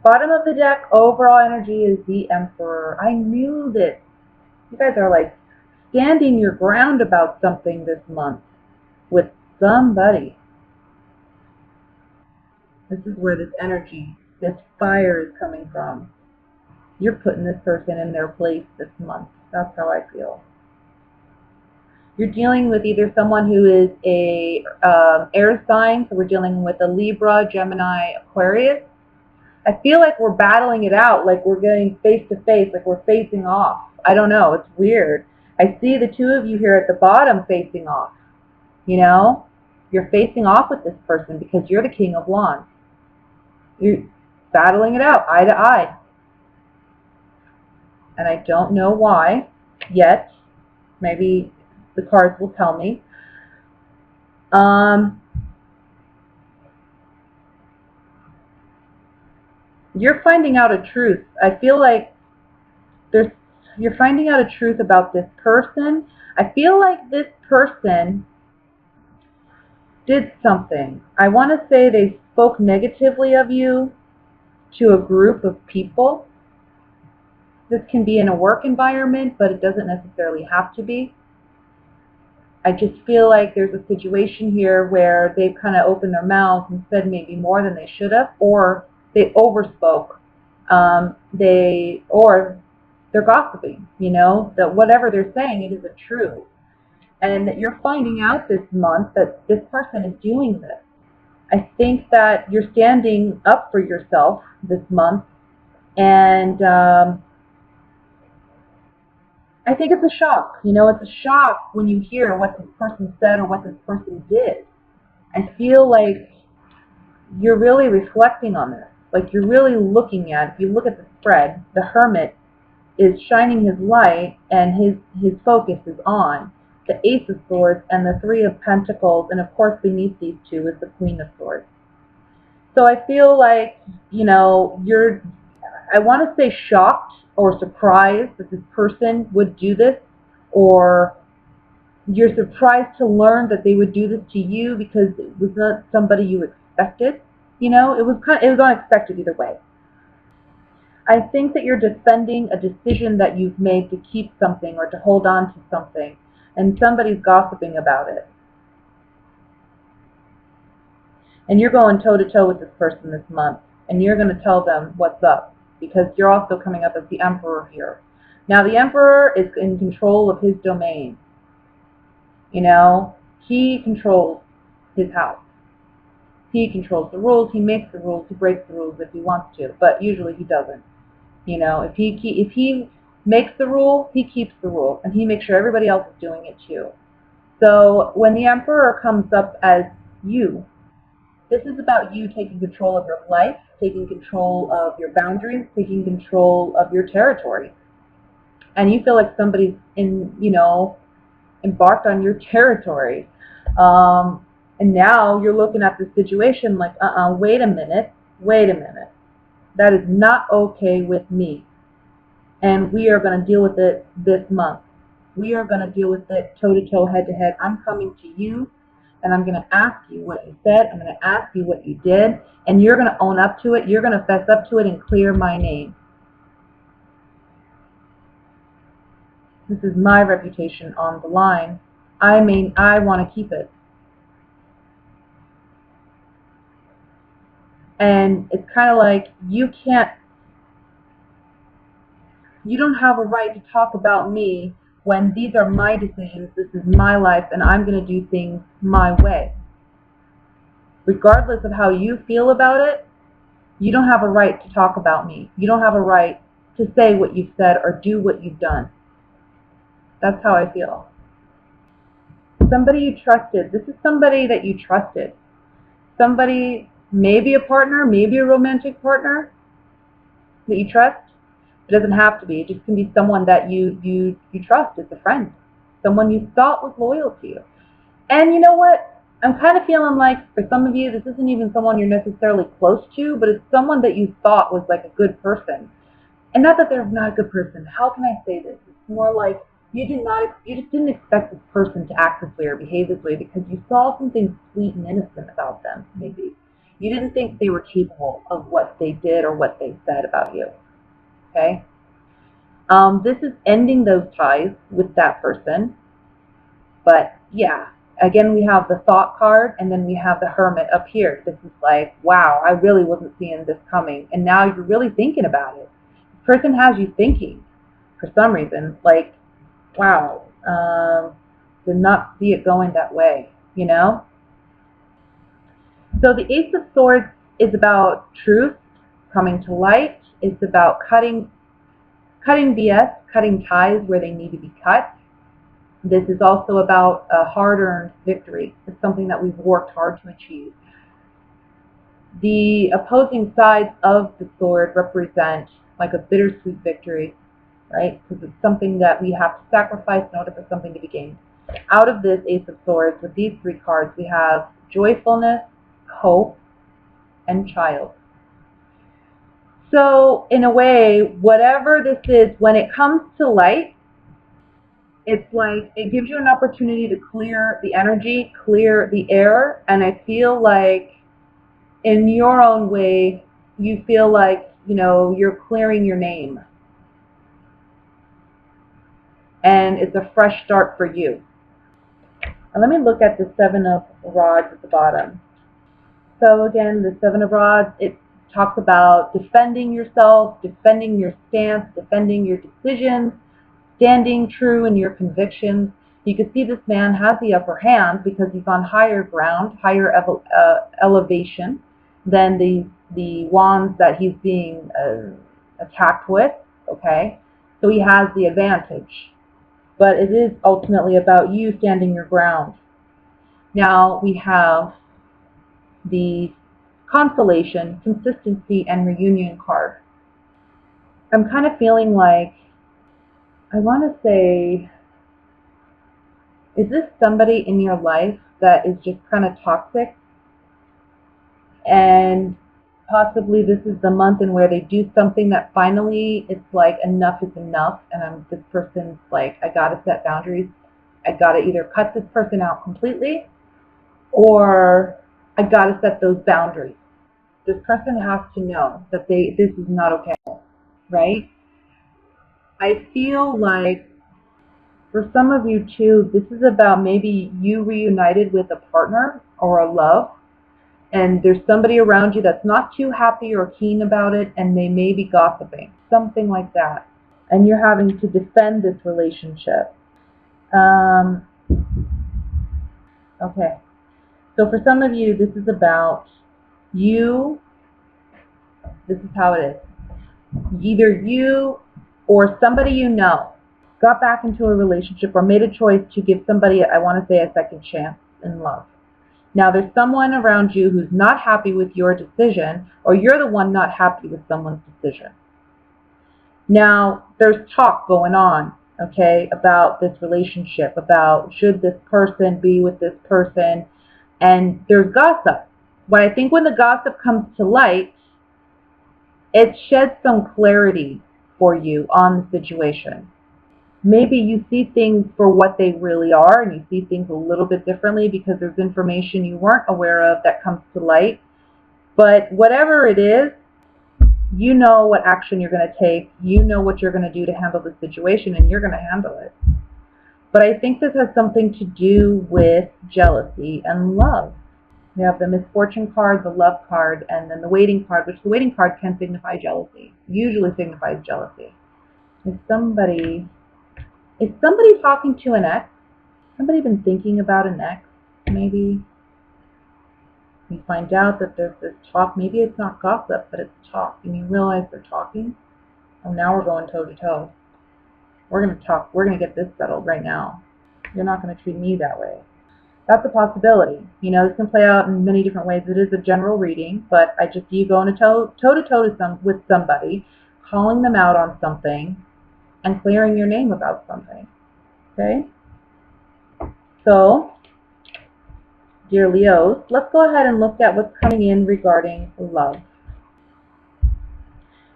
Bottom of the deck, overall energy is the Emperor. I knew this. You guys are like standing your ground about something this month with somebody. This is where this energy, this fire is coming from. You're putting this person in their place this month. That's how I feel. You're dealing with either someone who is a air sign, so we're dealing with a Libra, Gemini, Aquarius. I feel like we're battling it out, like we're getting face to face, like we're facing off. I don't know, it's weird. I see the two of you here at the bottom facing off. You know, you're facing off with this person because you're the King of Wands. You're battling it out, eye to eye. And I don't know why yet. Maybe the cards will tell me. You're finding out a truth. I feel like you're finding out a truth about this person. I feel like this person did something. I want to say they spoke negatively of you to a group of people. This can be in a work environment, but it doesn't necessarily have to be. I just feel like there's a situation here where they've kind of opened their mouths and said maybe more than they should have, or they overspoke. Or they're gossiping, you know, that whatever they're saying, it isn't true. And that you're finding out this month that this person is doing this. I think that you're standing up for yourself this month, and I think it's a shock. You know, it's a shock when you hear what this person said or what this person did. I feel like you're really reflecting on this. Like you're really looking at, if you look at the spread, the Hermit is shining his light and his focus is on the Ace of Swords and the Three of Pentacles, and of course beneath these two is the Queen of Swords. So I feel like, you know, I want to say shocked or surprised that this person would do this, or you're surprised to learn that they would do this to you because it was not somebody you expected. You know, it was unexpected either way. I think that you're defending a decision that you've made to keep something or to hold on to something, and somebody's gossiping about it. And you're going toe-to-toe with this person this month, and you're going to tell them what's up, because you're also coming up as the Emperor here. Now, the Emperor is in control of his domain. You know, he controls his house. He controls the rules, he makes the rules, he breaks the rules if he wants to, but usually he doesn't. You know, if he makes the rule, he keeps the rule, and he makes sure everybody else is doing it too. So when the Emperor comes up as you, this is about you taking control of your life, taking control of your boundaries, taking control of your territory. And you feel like somebody's embarked on your territory. And now you're looking at the situation like, wait a minute. That is not okay with me. And we are going to deal with it this month. We are going to deal with it toe-to-toe, head-to-head. I'm coming to you, and I'm going to ask you what you said. I'm going to ask you what you did, and you're going to own up to it. You're going to fess up to it and clear my name. This is my reputation on the line. I want to keep it. And it's kind of like you don't have a right to talk about me when these are my decisions, this is my life, and I'm going to do things my way. Regardless of how you feel about it, you don't have a right to talk about me. You don't have a right to say what you've said or do what you've done. That's how I feel. Somebody you trusted. This is somebody that you trusted. Somebody, maybe a partner, maybe a romantic partner that you trust. It doesn't have to be. It just can be someone that you trust. It's a friend. Someone you thought was loyal to you. And you know what? I'm kind of feeling like for some of you, this isn't even someone you're necessarily close to, but it's someone that you thought was like a good person. And not that they're not a good person. How can I say this? It's more like you just didn't expect this person to act this way or behave this way because you saw something sweet and innocent about them, maybe. You didn't think they were capable of what they did or what they said about you. Okay? This is ending those ties with that person. But yeah, again, we have the Thought card, and then we have the Hermit up here. This is like, wow, I really wasn't seeing this coming. And now you're really thinking about it. This person has you thinking for some reason. Like, wow, did not see it going that way, you know? So the Ace of Swords is about truth coming to light. It's about cutting BS, cutting ties where they need to be cut. This is also about a hard-earned victory. It's something that we've worked hard to achieve. The opposing sides of the sword represent like a bittersweet victory, right? Because it's something that we have to sacrifice in order for something to be gained. Out of this Ace of Swords, with these three cards, we have joyfulness, hope, and child. So in a way, whatever this is, when it comes to light, it's like it gives you an opportunity to clear the energy, clear the air, and I feel like in your own way, you feel like, you know, you're clearing your name. And it's a fresh start for you. And let me look at the Seven of Rods at the bottom. So again, the Seven of Rods, it talks about defending yourself, defending your stance, defending your decisions, standing true in your convictions. You can see this man has the upper hand because he's on higher ground, higher elevation than the wands that he's being attacked with, okay? So he has the advantage. But it is ultimately about you standing your ground. Now we have the Consolation, Consistency, and Reunion card. I'm kind of feeling like, I want to say, is this somebody in your life that is just kind of toxic? And possibly this is the month in where they do something that finally it's like enough is enough, and this person's like, I gotta set boundaries. I gotta either cut this person out completely, or I gotta set those boundaries. This person has to know that this is not okay, right? I feel like for some of you too, this is about maybe you reunited with a partner or a love, and there's somebody around you that's not too happy or keen about it, and they may be gossiping, something like that. And you're having to defend this relationship. Okay. So for some of you, this is about you. This is how it is. Either you or somebody you know got back into a relationship or made a choice to give somebody, I want to say, a second chance in love. Now, there's someone around you who's not happy with your decision, or you're the one not happy with someone's decision. Now, there's talk going on, okay, about this relationship, about should this person be with this person, and there's gossip. But I think when the gossip comes to light, it sheds some clarity for you on the situation. Maybe you see things for what they really are, and you see things a little bit differently because there's information you weren't aware of that comes to light. But whatever it is, you know what action you're going to take. You know what you're going to do to handle the situation, and you're going to handle it. But I think this has something to do with jealousy and love. We have the Misfortune card, the Love card, and then the Waiting card, which the Waiting card can signify jealousy, usually signifies jealousy. Is somebody talking to an ex? Somebody been thinking about an ex, maybe? You find out that there's this talk. Maybe it's not gossip, but it's talk. And you realize they're talking. Oh, now we're going toe to toe. We're going to talk. We're going to get this settled right now. You're not going to treat me that way. That's a possibility. You know, this can play out in many different ways. It is a general reading, but you go into toe to toe with somebody, calling them out on something, and clearing your name about something. Okay? So, dear Leos, let's go ahead and look at what's coming in regarding love.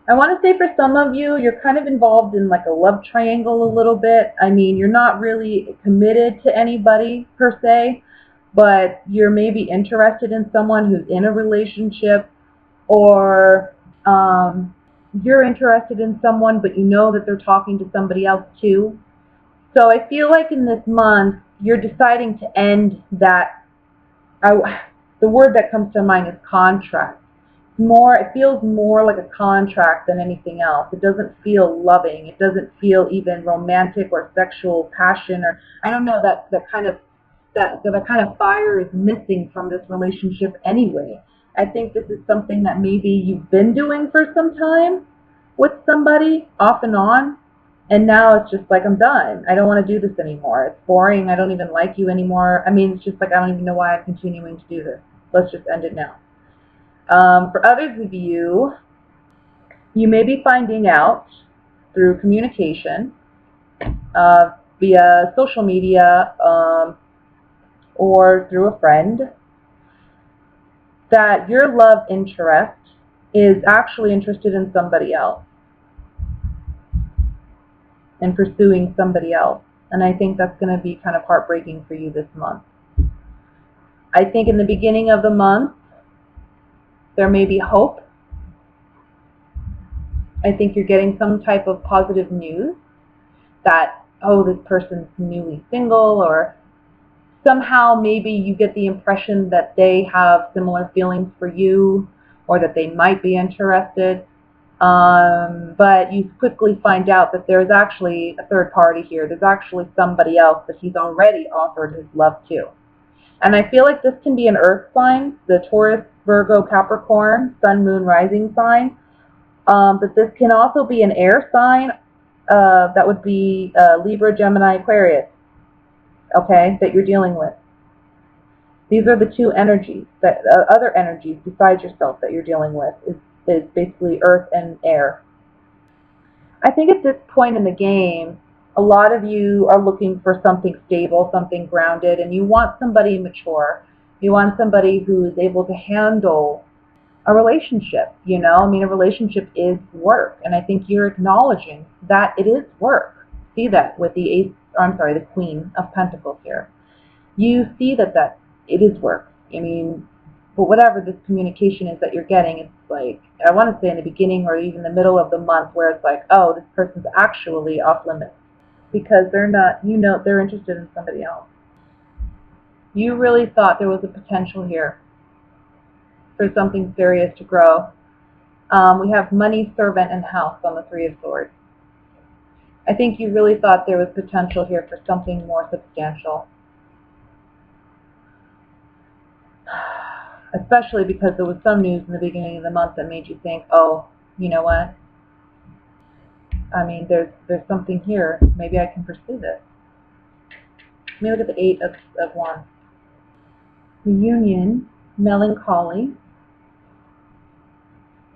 I want to say for some of you, you're kind of involved in like a love triangle a little bit. I mean, you're not really committed to anybody per se, but you're maybe interested in someone who's in a relationship, or you're interested in someone, but you know that they're talking to somebody else too. So I feel like in this month, you're deciding to end that. The word that comes to mind is contract. It feels more like a contract than anything else. It doesn't feel loving. It doesn't feel even romantic or sexual passion, or I don't know, that kind of fire is missing from this relationship anyway. I think this is something that maybe you've been doing for some time with somebody off and on, and now it's just like, I'm done. I don't want to do this anymore. It's boring. I don't even like you anymore. I mean, it's just like, I don't even know why I'm continuing to do this. Let's just end it now. For others of you, you may be finding out through communication, via social media, or through a friend, that your love interest is actually interested in somebody else and pursuing somebody else. And I think that's going to be kind of heartbreaking for you this month. I think in the beginning of the month, there may be hope. I think you're getting some type of positive news that, oh, this person's newly single, or somehow maybe you get the impression that they have similar feelings for you, or that they might be interested. But you quickly find out that there's actually a third party here. There's actually somebody else that he's already offered his love to. And I feel like this can be an earth sign, the Taurus, Virgo, Capricorn, Sun, Moon, Rising sign. But this can also be an air sign. That would be Libra, Gemini, Aquarius, okay, that you're dealing with. These are the two energies, that other energies besides yourself that you're dealing with is basically earth and air. I think at this point in the game, a lot of you are looking for something stable, something grounded, and you want somebody mature. You want somebody who is able to handle a relationship, you know? I mean, a relationship is work, and I think you're acknowledging that it is work. See that with the the Queen of Pentacles here. You see that it is work. I mean, but whatever this communication is that you're getting, it's like, I want to say in the beginning or even the middle of the month, where it's like, oh, this person's actually off limits because they're not, you know, they're interested in somebody else. You really thought there was a potential here for something serious to grow. We have money, servant, and house on the Three of Swords. I think you really thought there was potential here for something more substantial. Especially because there was some news in the beginning of the month that made you think, oh, you know what? I mean, there's something here. Maybe I can pursue this. Let me look at the Eight of Wands. Reunion, melancholy,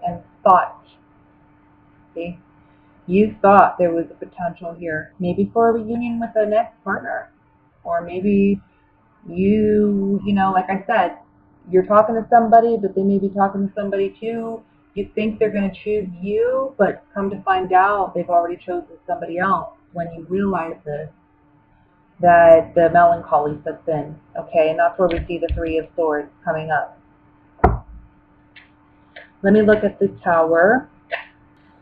and thought. See? You thought there was a potential here. Maybe for a reunion with an ex-partner. Or maybe you know, like I said, you're talking to somebody, but they may be talking to somebody too. You think they're going to choose you, but come to find out they've already chosen somebody else. When you realize this, that the melancholy sets in, okay? And that's where we see the Three of Swords coming up. Let me look at the Tower.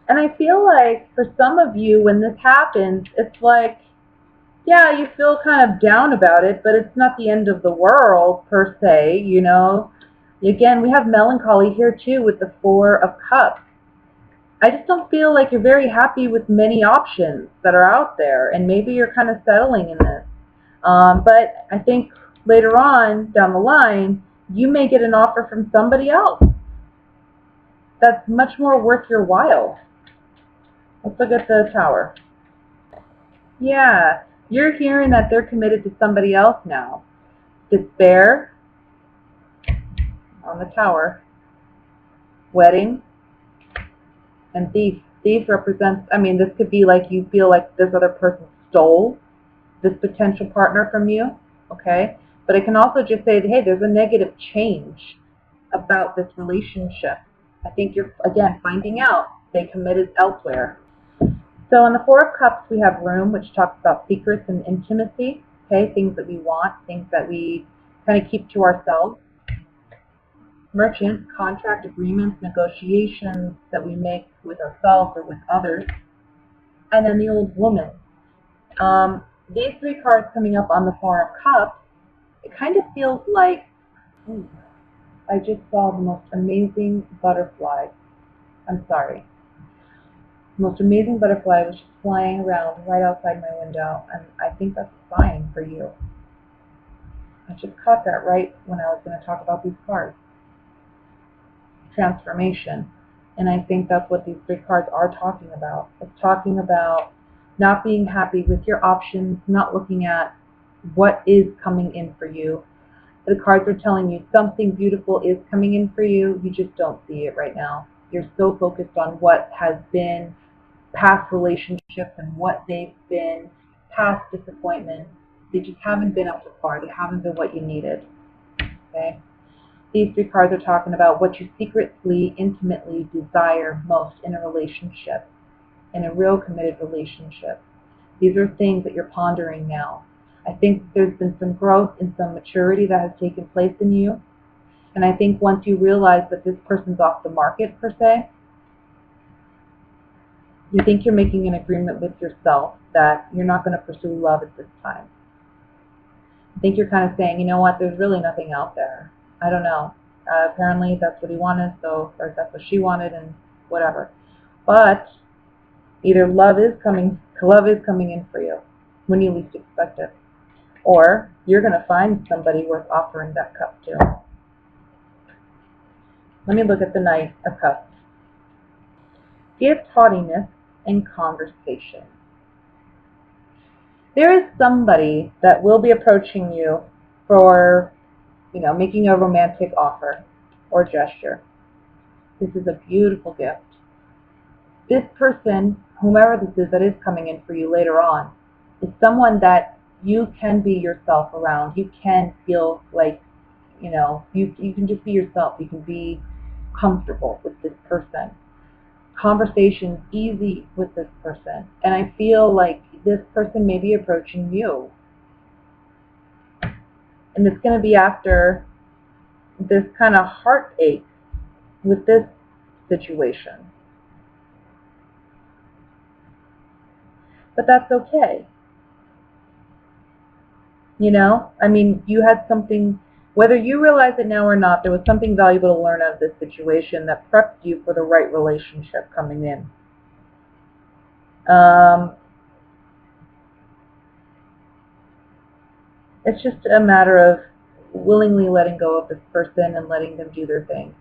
And I feel like for some of you, when this happens, it's like, yeah, you feel kind of down about it, but it's not the end of the world, per se, you know. Again, we have melancholy here, too, with the Four of Cups. I just don't feel like you're very happy with many options that are out there, and maybe you're kind of settling in this. But I think later on, down the line, you may get an offer from somebody else that's much more worth your while. Let's look at the Tower. Yeah. You're hearing that they're committed to somebody else now. Despair on the Tower. Wedding. And Thief. Thief represents, I mean, this could be like you feel like this other person stole this potential partner from you. Okay? But it can also just say, hey, there's a negative change about this relationship. I think you're, again, finding out they committed elsewhere. So in the Four of Cups, we have Room, which talks about secrets and intimacy, okay, things that we want, things that we kind of keep to ourselves. Merchant, contract, agreements, negotiations that we make with ourselves or with others. And then the Old Woman. These three cards coming up on the Four of Cups, it kind of feels like, I just saw the most amazing butterfly. I'm sorry. The most amazing butterfly was just flying around right outside my window, and I think that's a sign for you. I just caught that right when I was going to talk about these cards. Transformation. And I think that's what these three cards are talking about. It's talking about not being happy with your options, not looking at what is coming in for you. The cards are telling you something beautiful is coming in for you. You just don't see it right now. You're so focused on what has been past relationships and what they've been, past disappointments. They just haven't been up to par. They haven't been what you needed. Okay? These three cards are talking about what you secretly, intimately desire most in a relationship, in a real committed relationship. These are things that you're pondering now. I think there's been some growth and some maturity that has taken place in you. And I think once you realize that this person's off the market, per se, you think you're making an agreement with yourself that you're not going to pursue love at this time. I think you're kind of saying, you know what, there's really nothing out there. I don't know. Apparently that's what he wanted, or that's what she wanted, and whatever. But either love is coming in for you when you least expect it, or you're going to find somebody worth offering that cup to. Let me look at the Knight of Cups. Gift, haughtiness, and conversation. There is somebody that will be approaching you for, making a romantic offer or gesture. This is a beautiful gift. This person, whomever this is that is coming in for you later on, is someone that you can be yourself around. You can feel like, you can just be yourself. You can be comfortable with this person. Conversation's easy with this person. And I feel like this person may be approaching you. And it's going to be after this kind of heartache with this situation. But that's okay. You had something, whether you realize it now or not, there was something valuable to learn out of this situation that prepped you for the right relationship coming in. It's just a matter of willingly letting go of this person and letting them do their thing.